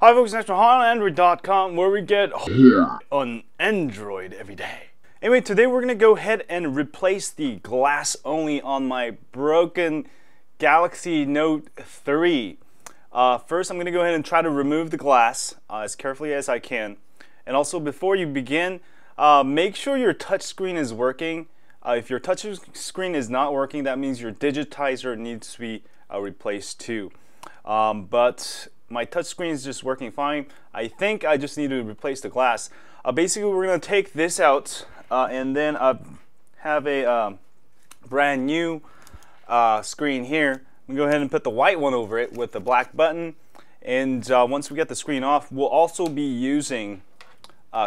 Hi folks, thanks for on Android.com where we get on Android every day. Anyway, today we're gonna go ahead and replace the glass only on my broken Galaxy Note 3. First, I'm gonna go ahead and try to remove the glass as carefully as I can. And also, before you begin, make sure your touch screen is working. If your touch screen is not working, that means your digitizer needs to be replaced too. But my touch screen is just working fine. I think I just need to replace the glass. Basically, we're going to take this out and then have a brand new screen here. We go ahead and put the white one over it with the black button. And once we get the screen off, we'll also be using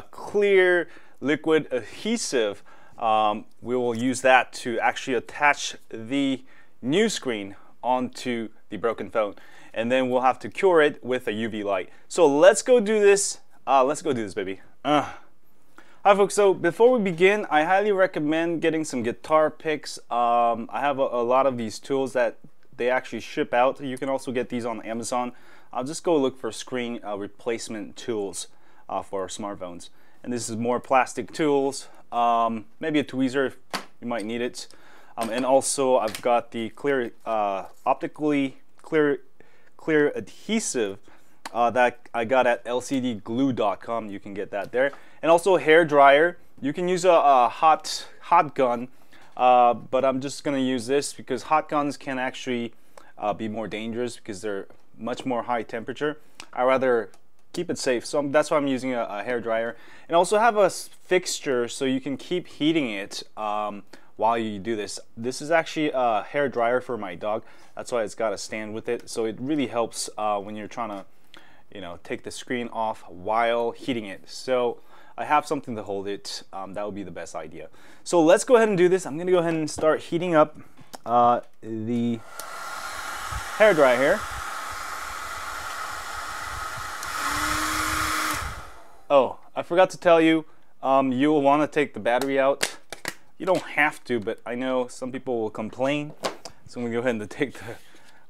clear liquid adhesive. We will use that to actually attach the new screen onto the broken phone, and then we'll have to cure it with a UV light. So let's go do this. Baby. Hi folks, so before we begin, I highly recommend getting some guitar picks. I have a lot of these tools that they actually ship out. You can also get these on Amazon. I'll just go look for screen replacement tools for our smartphones. And this is more plastic tools, maybe a tweezer if you might need it. And also I've got the clear, optically clear adhesive that I got at lcdglue.com. You can get that there. And also a hair dryer. You can use a hot gun, but I'm just gonna use this because hot guns can actually be more dangerous because they're much more high temperature. I rather keep it safe, so that's why I'm using a hair dryer. And also have a fixture so you can keep heating it while you do this. This is actually a hair dryer for my dog. That's why it's got a stand with it. So it really helps when you're trying to, take the screen off while heating it. So I have something to hold it. That would be the best idea. So let's go ahead and do this. I'm gonna go ahead and start heating up the hair dryer here. Oh, I forgot to tell you, you will want to take the battery out. You don't have to, but I know some people will complain. So I'm going to go ahead and take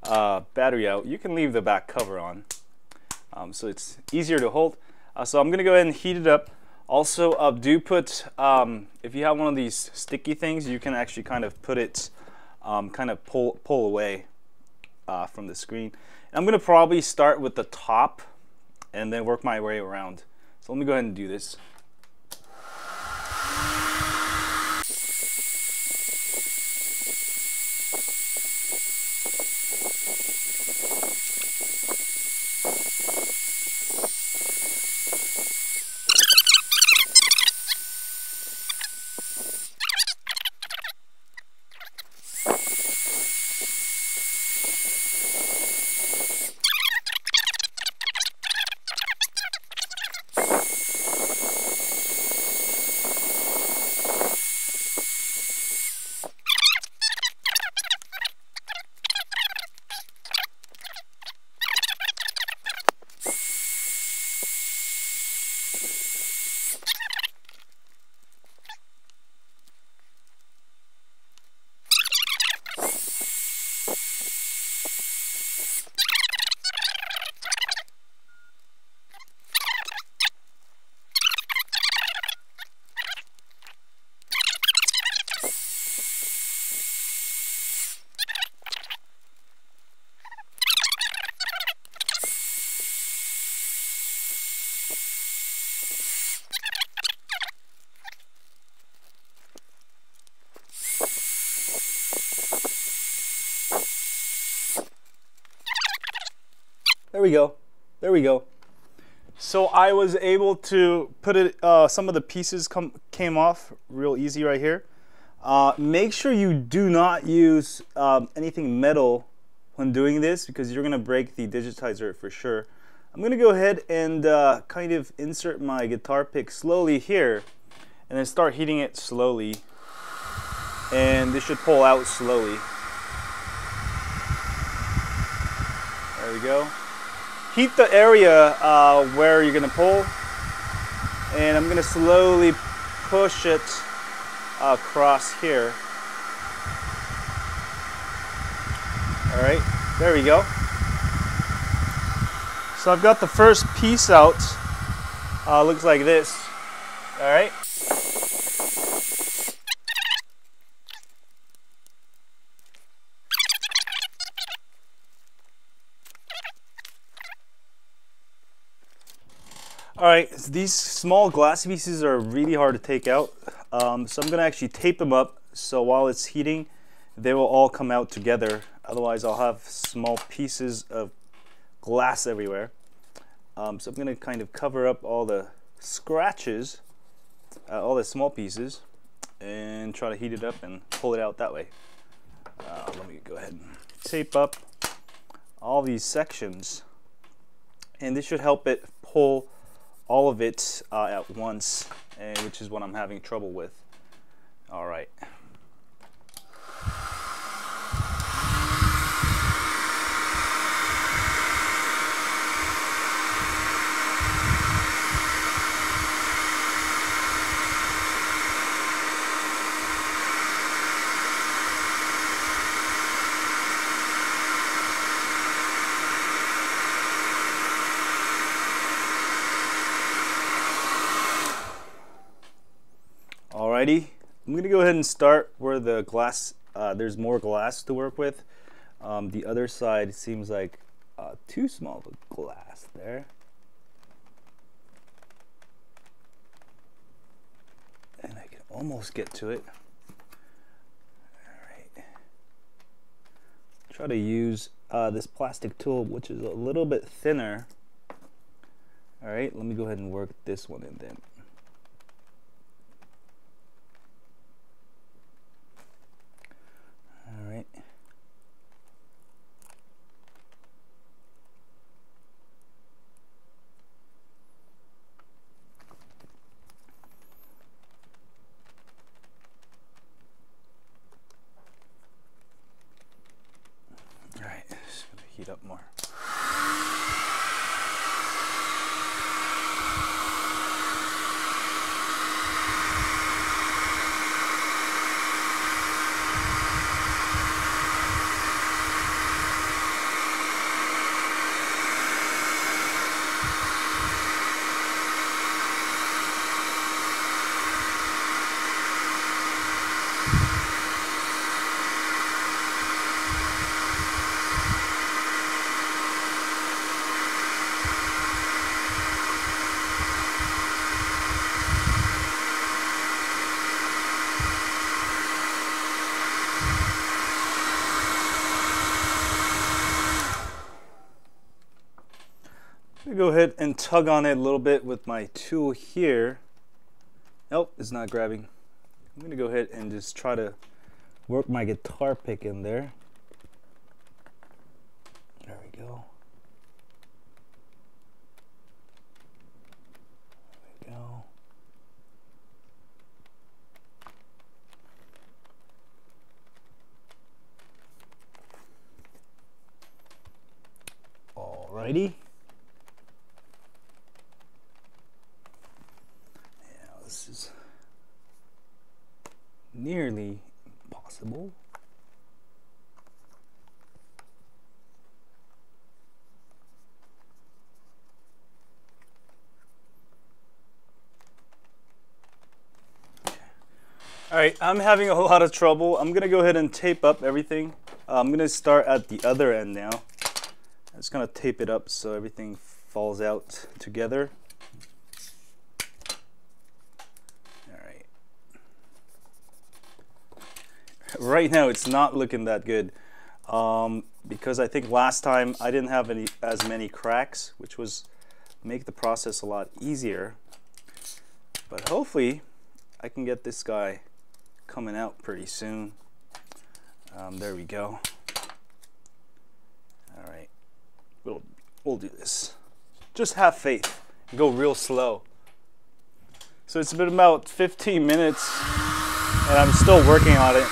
the battery out. You can leave the back cover on, so it's easier to hold. So I'm going to go ahead and heat it up. Also, do put, if you have one of these sticky things, you can actually kind of put it, kind of pull away from the screen. And I'm going to probably start with the top and then work my way around. So let me go ahead and do this. There we go. So I was able to put it, some of the pieces came off real easy right here. Make sure you do not use anything metal when doing this because you're gonna break the digitizer for sure. I'm gonna go ahead and kind of insert my guitar pick slowly here and then start heating it slowly, and this should pull out slowly. There we go. Heat the area where you're gonna pull, and I'm gonna slowly push it across here. All right, there we go. So I've got the first piece out. Looks like this. All right. All right, these small glass pieces are really hard to take out. So I'm gonna actually tape them up so while it's heating, they will all come out together. Otherwise, I'll have small pieces of glass everywhere. So I'm gonna kind of cover up all the scratches, all the small pieces, and try to heat it up and pull it out that way. Let me go ahead and tape up all these sections, and this should help it pull all of it at once, which is what I'm having trouble with. All right. Alrighty, I'm gonna go ahead and start where the glass, there's more glass to work with. The other side seems like too small of a glass there. And I can almost get to it. Alright. Try to use this plastic tool, which is a little bit thinner. Alright, let me go ahead and work this one in then. Alright. Alright, just gonna heat up more. Go ahead and tug on it a little bit with my tool here. Nope, it's not grabbing. I'm gonna go ahead and just try to work my guitar pick in there. There we go. There we go. Alrighty. This is nearly impossible. All right, I'm having a lot of trouble. I'm gonna go ahead and tape up everything. I'm gonna start at the other end now. I'm just gonna tape it up so everything falls out together. Right now it's not looking that good because I think last time I didn't have as many cracks, which was make the process a lot easier. But hopefully I can get this guy coming out pretty soon. There we go. All right, we'll do this. Just have faith. Go real slow. So it's been about 15 minutes and I'm still working on it.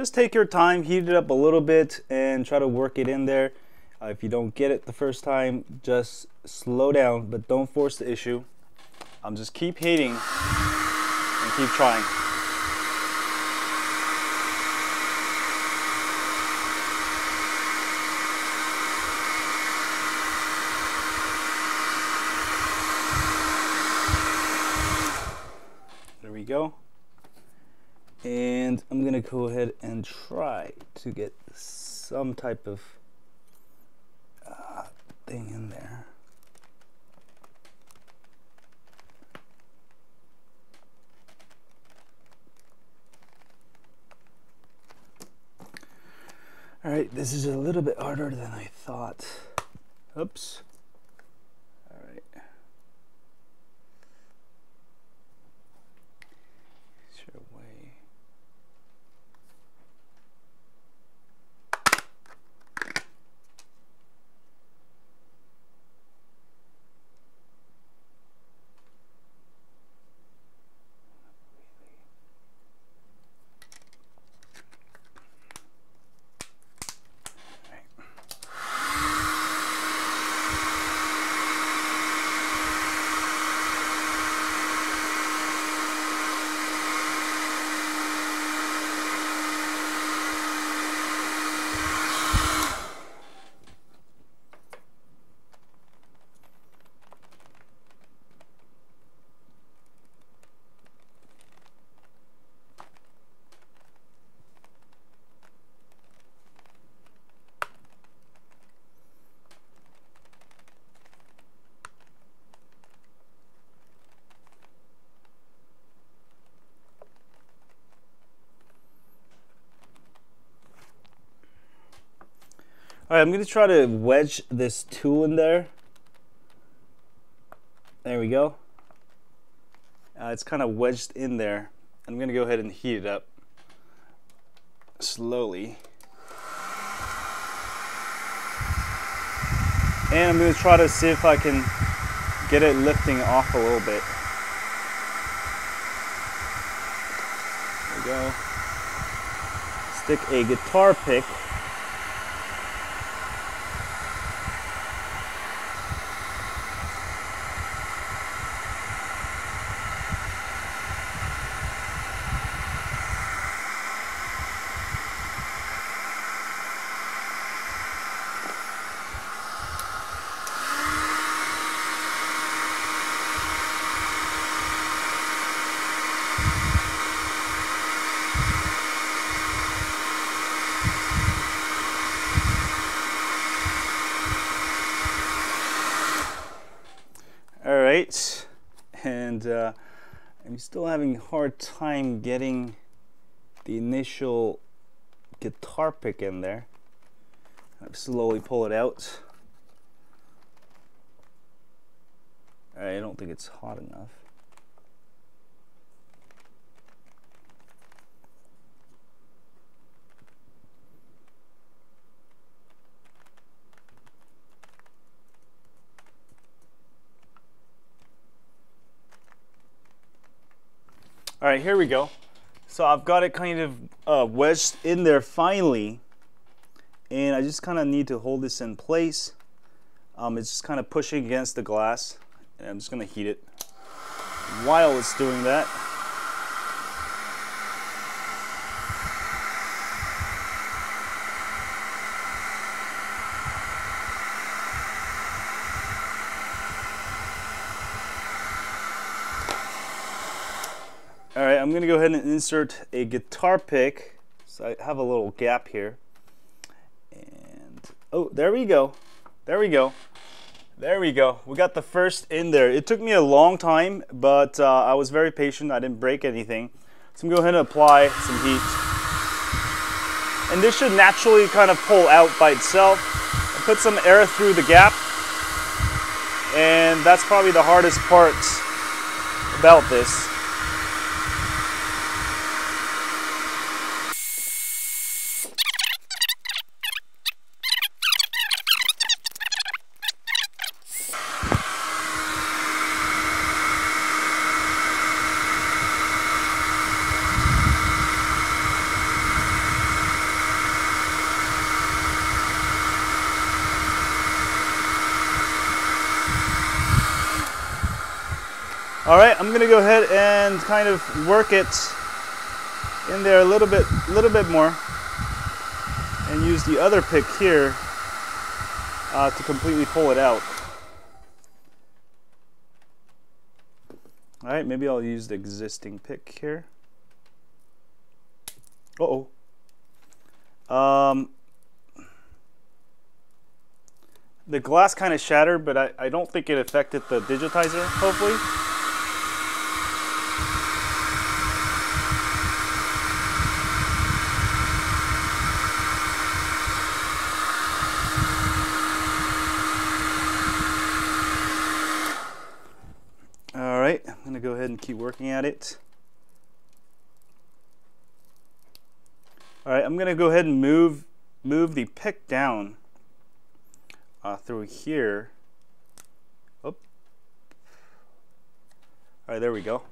just take your time, heat it up a little bit, and try to work it in there. If you don't get it the first time, just slow down, but don't force the issue. Just keep heating and keep trying. There we go. And I'm gonna go ahead and try to get some type of thing in there. All right, this is a little bit harder than I thought. Oops. All right. Sure way. All right, I'm gonna try to wedge this tool in there. There we go. It's kind of wedged in there. I'm gonna go ahead and heat it up slowly. And I'm gonna try to see if I can get it lifting off a little bit. There we go. Stick a guitar pick. Alright, and I'm still having a hard time getting the initial guitar pick in there. I'll slowly pull it out. Alright, I don't think it's hot enough. All right, here we go. So I've got it kind of wedged in there finally, and I just kind of need to hold this in place. It's just kind of pushing against the glass, and I'm just going to heat it while it's doing that. Alright, I'm going to go ahead and insert a guitar pick. So I have a little gap here. And, oh, there we go. There we go. There we go. We got the first in there. It took me a long time, but I was very patient. I didn't break anything. So I'm going to go ahead and apply some heat. And this should naturally kind of pull out by itself. I put some air through the gap. And that's probably the hardest part about this. All right, I'm gonna go ahead and kind of work it in there a little bit more, and use the other pick here to completely pull it out. All right, maybe I'll use the existing pick here. Uh-oh. The glass kind of shattered, but I don't think it affected the digitizer, hopefully. All right, I'm gonna go ahead and keep working at it. All right, I'm gonna go ahead and move the pick down through here. Oh. All right, there we go.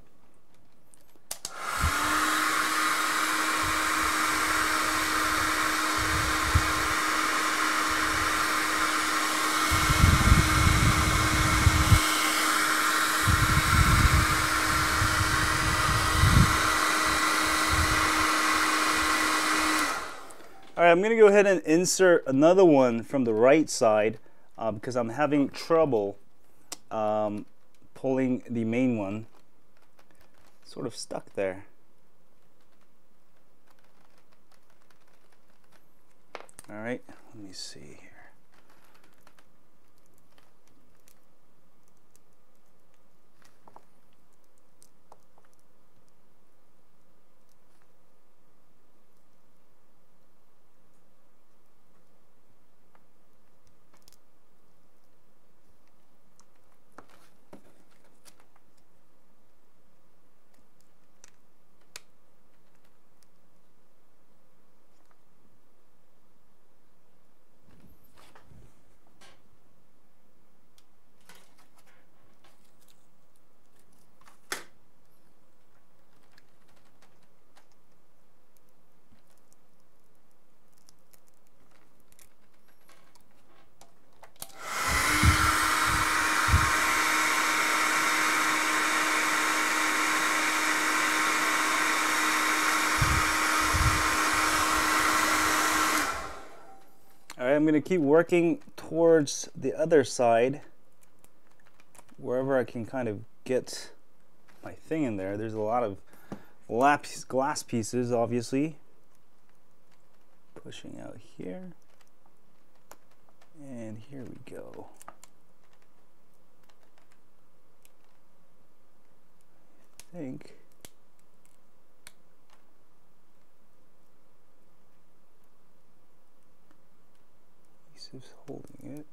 All right, I'm gonna go ahead and insert another one from the right side because I'm having trouble pulling the main one. Sort of stuck there. All right, let me see here. All right, I'm going to keep working towards the other side, wherever I can kind of get my thing in there. There's a lot of glass pieces, obviously. Pushing out here. And here we go. I think. Adhesive's holding it.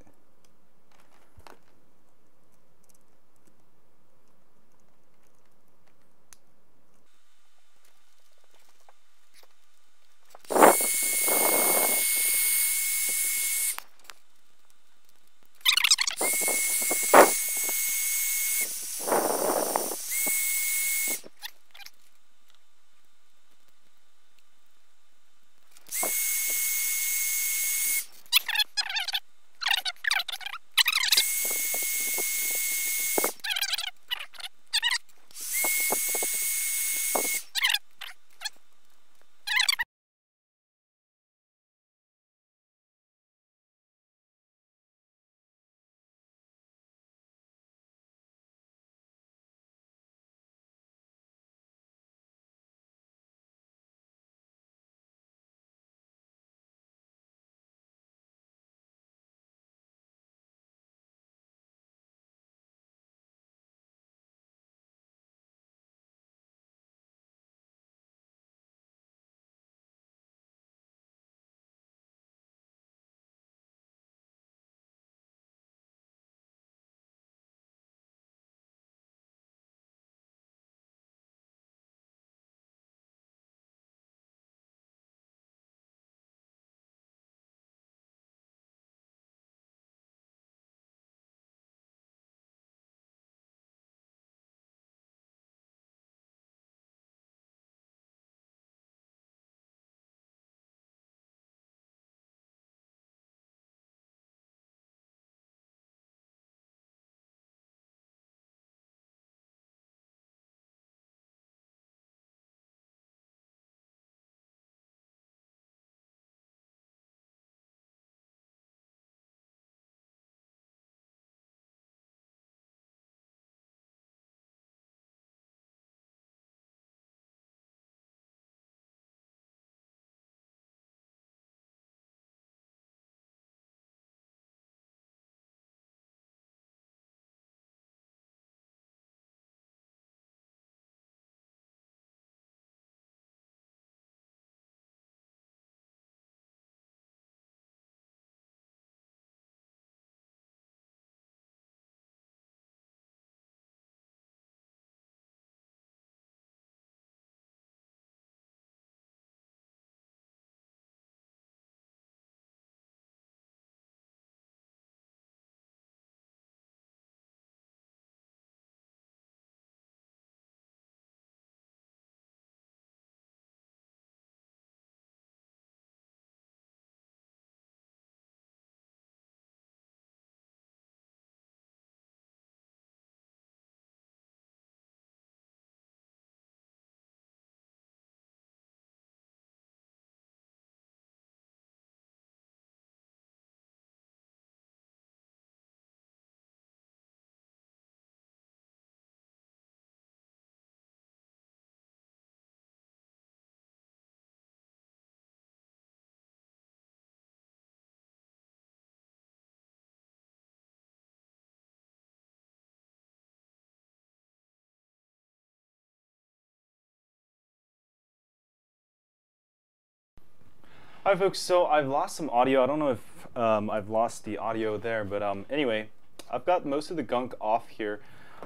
Hi folks, so I've lost some audio. I don't know if I've lost the audio there, but anyway, I've got most of the gunk off here.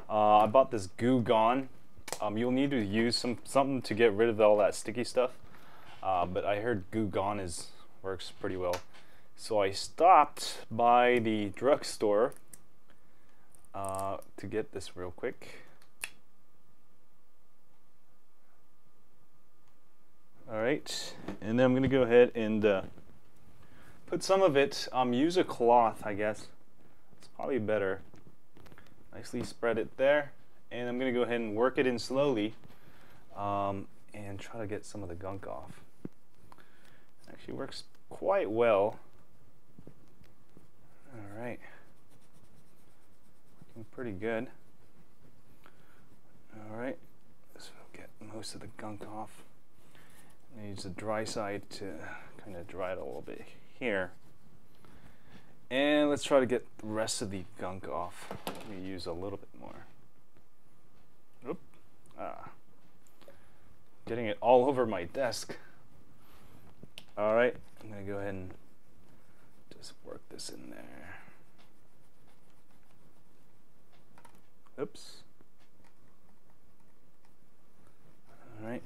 I bought this Goo Gone. You'll need to use something to get rid of all that sticky stuff, but I heard Goo Gone works pretty well. So I stopped by the drugstore to get this real quick. Alright, and then I'm going to go ahead and put some of it, use a cloth, I guess. It's probably better. Nicely spread it there, and I'm going to go ahead and work it in slowly and try to get some of the gunk off. It actually works quite well. Alright, looking pretty good. Alright, this will get most of the gunk off. I use the dry side to kind of dry it a little bit here. And let's try to get the rest of the gunk off. Let me use a little bit more. Oop. Getting it all over my desk. Alright, I'm going to go ahead and just work this in there. Oops. Alright.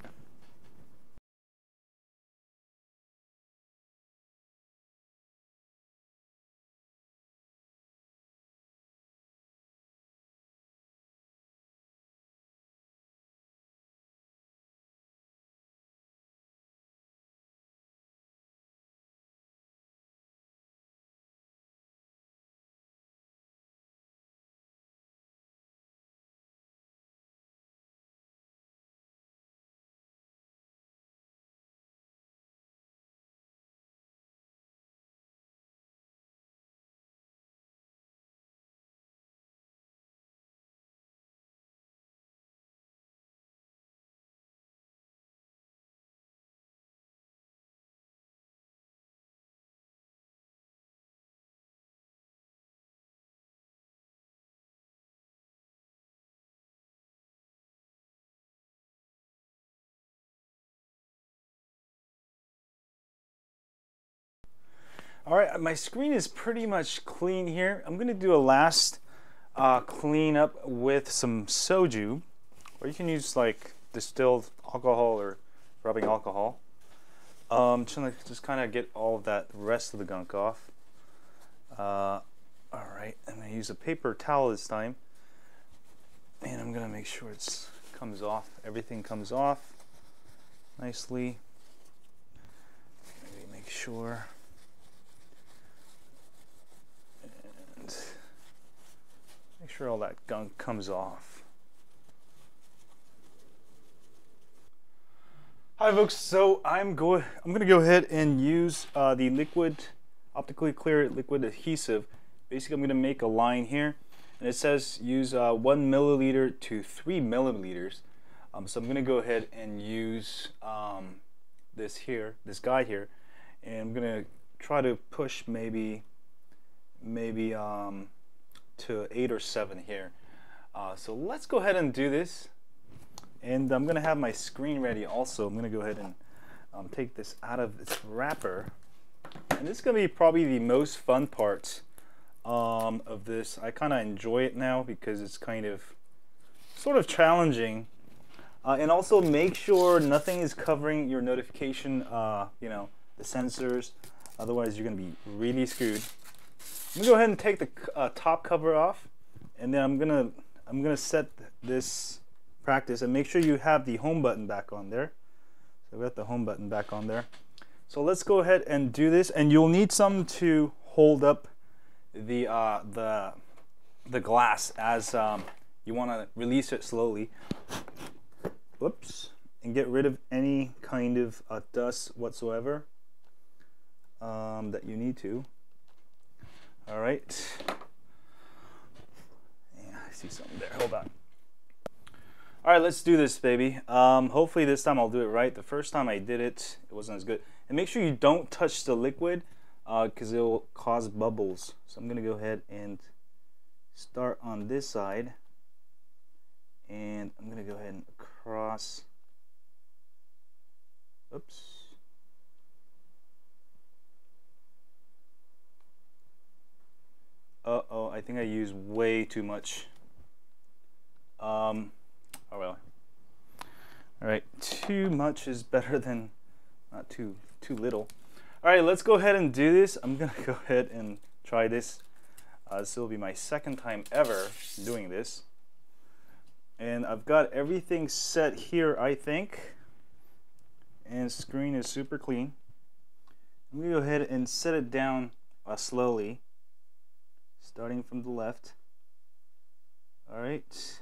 Alright, my screen is pretty much clean here. I'm going to do a last clean up with some soju, or you can use like distilled alcohol or rubbing alcohol. Trying to just kind of get all of that rest of the gunk off. Alright, I'm going to use a paper towel this time, and I'm going to make sure it comes off. Everything comes off nicely. Maybe make sure. Make sure all that gunk comes off. Hi folks, so I'm going to go ahead and use the liquid, optically clear liquid adhesive. Basically, I'm going to make a line here, and it says use 1 milliliter to 3 milliliters. So I'm going to go ahead and use this guy here, and I'm going to try to push maybe to 8 or 7 here. So let's go ahead and do this, and I'm gonna have my screen ready also. I'm gonna go ahead and take this out of its wrapper, and this is gonna be probably the most fun part of this. I kind of enjoy it now because it's kind of sort of challenging, and also make sure nothing is covering your notification, you know, the sensors, otherwise you're gonna be really screwed. I'm gonna go ahead and take the top cover off, and then I'm gonna set this practice, and make sure you have the home button back on there. So we got the home button back on there. So let's go ahead and do this, and you'll need something to hold up the glass as you want to release it slowly. Whoops, and get rid of any kind of dust whatsoever that you need to. All right. Yeah, I see something there. Hold on. All right, let's do this, baby. Hopefully this time I'll do it right. The first time I did it, it wasn't as good. And make sure you don't touch the liquid because it will cause bubbles. So I'm going to go ahead and start on this side. And I'm going to go ahead and cross. Oops. think I used way too much. Oh well. Alright, too much is better than not too little. Alright, let's go ahead and do this. I'm gonna go ahead and try this. This will be my second time ever doing this. And I've got everything set here, I think. And screen is super clean. I'm gonna go ahead and set it down slowly, starting from the left. Alright.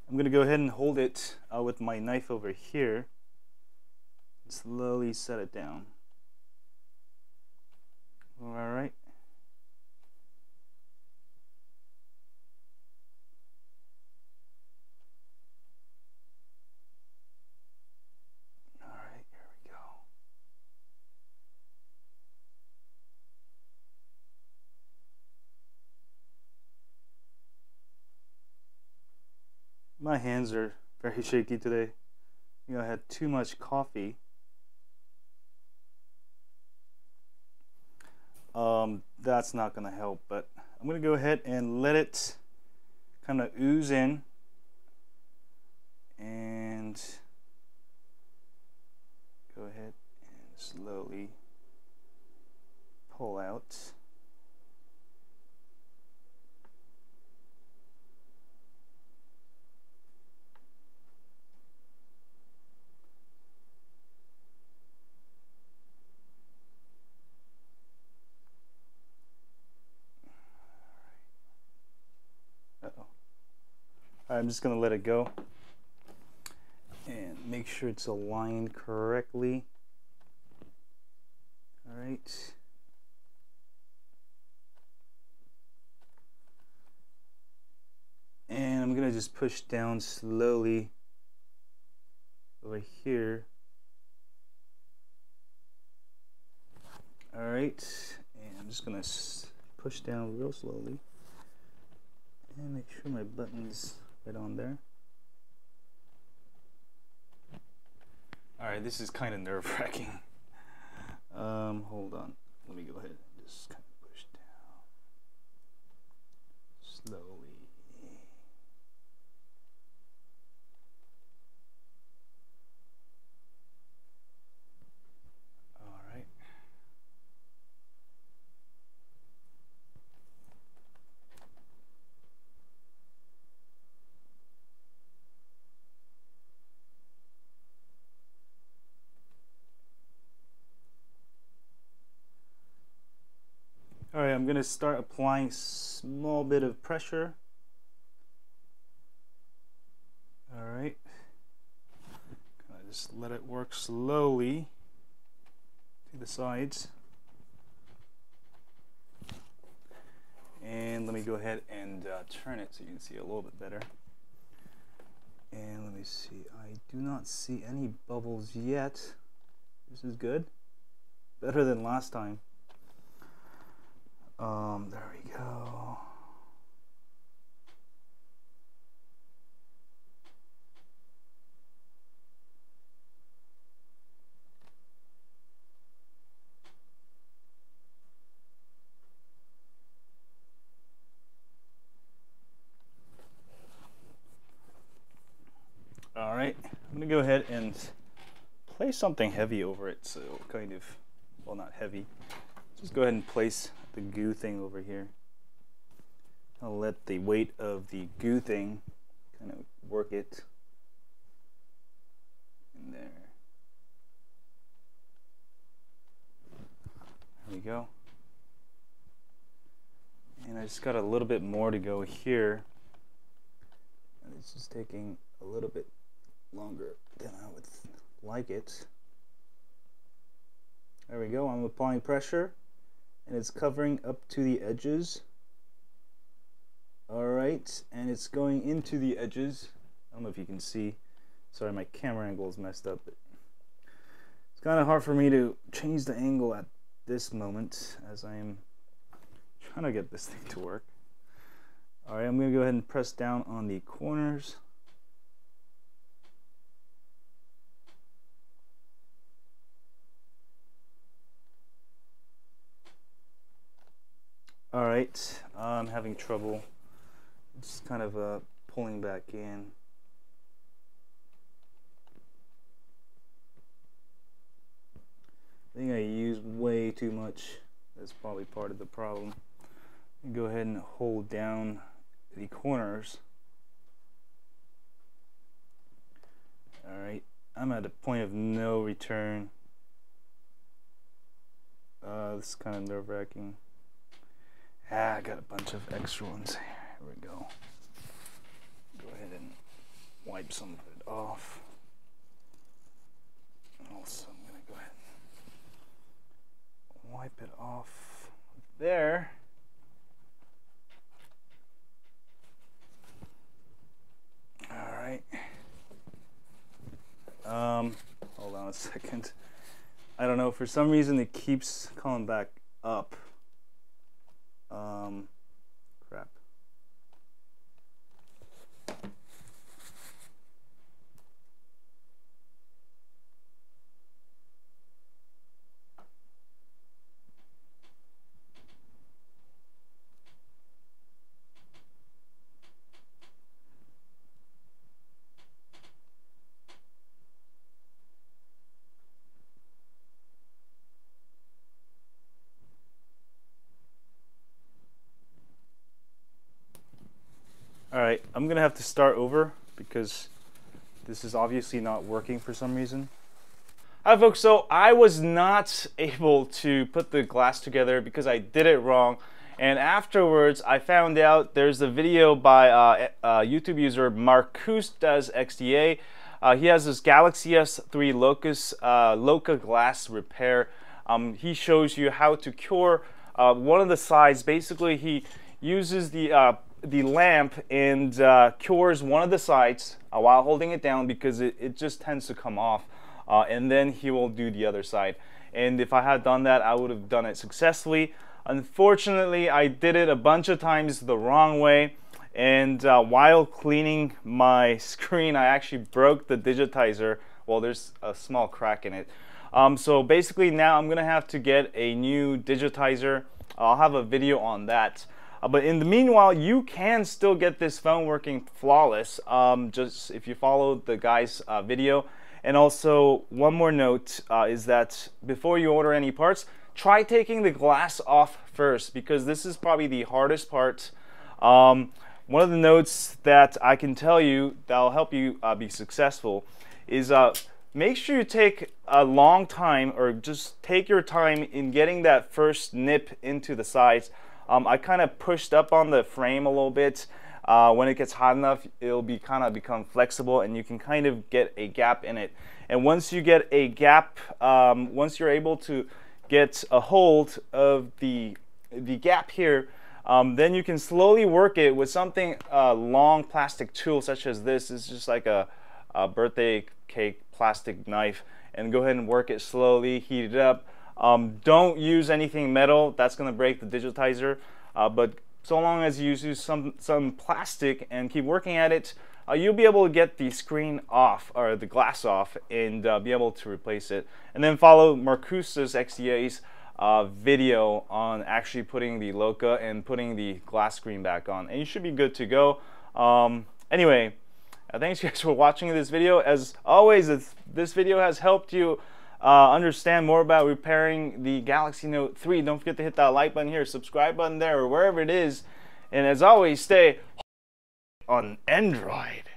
I'm going to go ahead and hold it with my knife over here and slowly set it down. Alright. Alright, here we go. My hands are very shaky today. I think I had too much coffee. That's not gonna help, but I'm gonna go ahead and let it kind of ooze in and go ahead and slowly pull out. I'm just going to let it go and make sure it's aligned correctly. Alright. And I'm going to just push down slowly over here. Alright. And I'm just going to push down real slowly and make sure my button's right on there. Alright, this is kind of nerve-wracking. Hold on. Let me go ahead and just kind of push down slowly. Alright. Alright, I'm going to start applying small bit of pressure. Alright. Just let it work slowly to the sides. And let me go ahead and turn it so you can see a little bit better. And let me see, I do not see any bubbles yet. This is good. Better than last time. There we go. All right, I'm gonna go ahead and place something heavy over it, so kind of, well, not heavy. Just go ahead and place the goo thing over here. I'll let the weight of the goo thing kind of work it in there. There we go. And I just got a little bit more to go here. And it's just taking a little bit longer than I would like it. There we go. I'm applying pressure and it's covering up to the edges. Alright, and it's going into the edges. I don't know if you can see. Sorry, my camera angle is messed up. But it's kind of hard for me to change the angle at this moment as I am trying to get this thing to work. Alright, I'm going to go ahead and press down on the corners. Alright, I'm having trouble just kind of pulling back in. I think I used way too much. That's probably part of the problem. Go ahead and hold down the corners. Alright, I'm at a point of no return. This is kind of nerve-wracking. I got a bunch of extra ones. Here we go. Go ahead and wipe some of it off. Also, I'm going to go ahead and wipe it off there. Alright. Hold on a second. I don't know, for some reason it keeps coming back up. Crap. Alright, I'm gonna have to start over because this is obviously not working for some reason. Hi folks, so I was not able to put the glass together because I did it wrong, and afterwards I found out there's a video by YouTube user MarcustazXDA. He has this Galaxy S3 Loca glass repair. He shows you how to cure one of the sides. Basically, he uses the lamp and cures one of the sides while holding it down because it just tends to come off, and then he will do the other side. And if I had done that, I would have done it successfully. Unfortunately, I did it a bunch of times the wrong way, and while cleaning my screen, I actually broke the digitizer. Well, there's a small crack in it. So basically now I'm gonna have to get a new digitizer. I'll have a video on that. But in the meanwhile, you can still get this phone working flawless, just if you follow the guy's video. And also, one more note is that before you order any parts, try taking the glass off first, because this is probably the hardest part. One of the notes that I can tell you that will help you be successful is make sure you take a long time, or just take your time in getting that first nip into the sides. I kind of pushed up on the frame a little bit. When it gets hot enough, it'll become flexible, and you can kind of get a gap in it. And once you get a gap, once you're able to get a hold of the gap here, then you can slowly work it with something, long plastic tool such as this. It's just like a birthday cake plastic knife, and go ahead and work it slowly, heat it up. Don't use anything metal, that's going to break the digitizer, but so long as you use some plastic and keep working at it, you'll be able to get the screen off, or the glass off, and be able to replace it. And then follow MarcustazXDA's video on actually putting the Loca and putting the glass screen back on, and you should be good to go. Anyway, thanks guys for watching this video. As always, if this video has helped you understand more about repairing the Galaxy Note 3, don't forget to hit that like button here, subscribe button there, or wherever it is. And as always, stay on Android.